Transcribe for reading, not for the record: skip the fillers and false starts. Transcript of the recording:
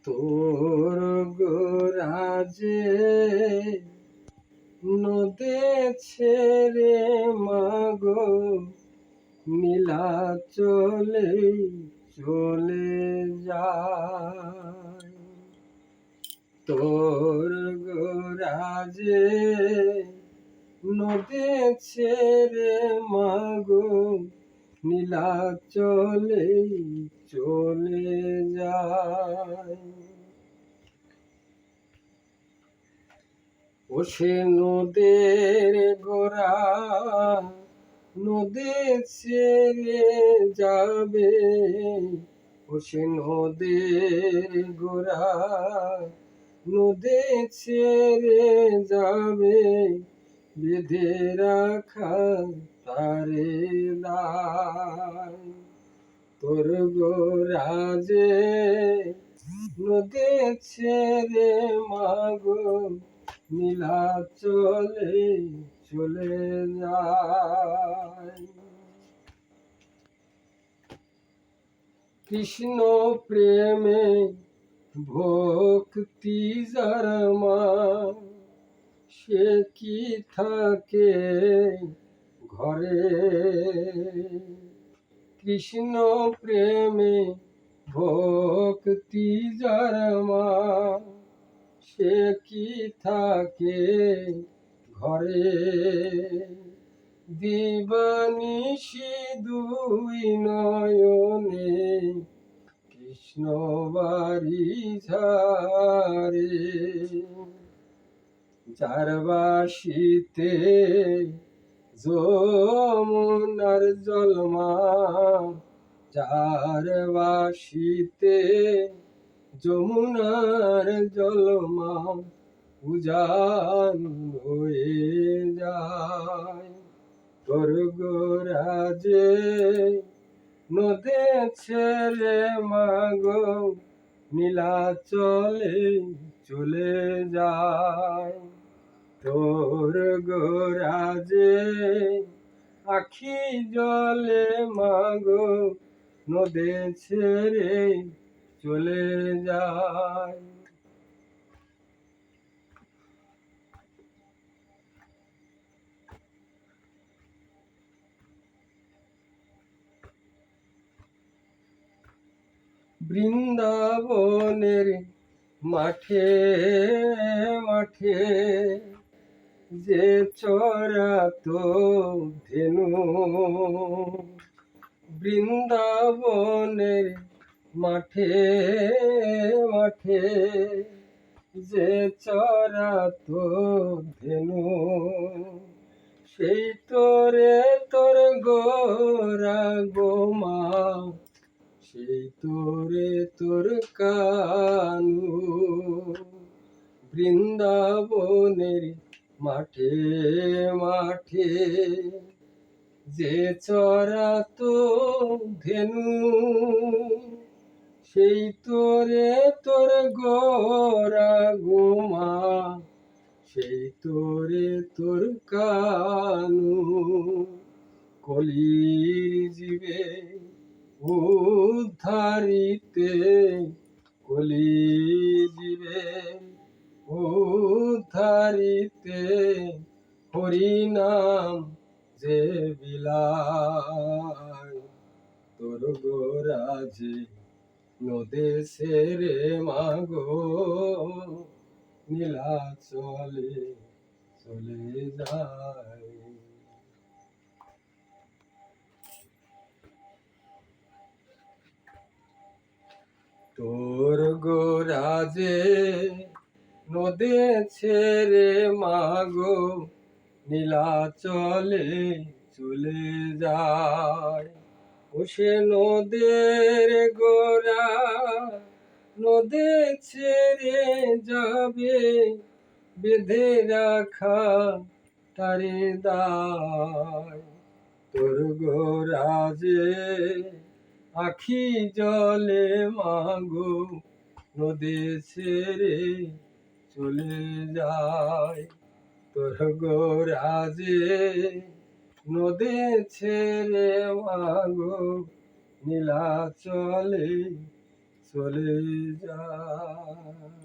তোর গোরাজে নদে ছেড়ে মাগো নীলা চলে যায়। তোর গোরাজে নদে ছেড়ে মাগো নীলা চলে যায়। ও সে নদের গোরা নদী ছেড়ে যাবে, ও সে নদের গোরা নদী ছেড়ে যাবে, বেঁধে রাখা তারে দায়। তোর গোরাজে নদী ছেড়ে মাগো নীলা চলে যায়। কৃষ্ণ প্রেমে ভক্তি যার মা, সে কি থাকে ঘরে। কৃষ্ণ প্রেমে ভক্তি যার মা, সে কি থাকে ঘরে। দিবানিশি দুই নয়নে কৃষ্ণ বারি ঝারে, যার বাসিতে যমুনার জলমা, যার বাসিতে যমুনার জলমা উজান হয়ে যায়। তোর গোরাজে নদে ছেড়ে মাগো নীলা চলে যায়। তোর গোরাজে আখি জলে মাগো নদে ছেড়ে চলে যায়। বৃন্দাবনের মাঠে মাঠে যে চরাতো ধেনু, বৃন্দাবনের মাঠে মাঠে যে চরাতো ধেনু, সেই তোরে তোর গোরা গোমা, সেই তোরে তোর কানু। বৃন্দাবনের মাঠে মাঠে যে চরাতো ধেনু, সেই তোরে তোর গোরা গোমা, সেই তোরে তোর কানু। কলির জীবে উদ্ধারিতে, কলির জীবে উদ্ধারিতে হরিনাম যে বিলায়। তোর গোরাজে নদে ছেড়ে মাগো নীলা চলে যায়। তোর গোরাজে নদে ছেড়ে মাগো নীলা চলে যায়। ও সে নদের গোরা নদে ছেড়ে যাবে, বেঁধে রাখা তারে দায়। তোর গোরাজে আখি জলে মাগো নদে ছেড়ে চলে যায়। তোর গোরাজে নদে ছেড়ে মাগো নীলা চলে চলে যায়।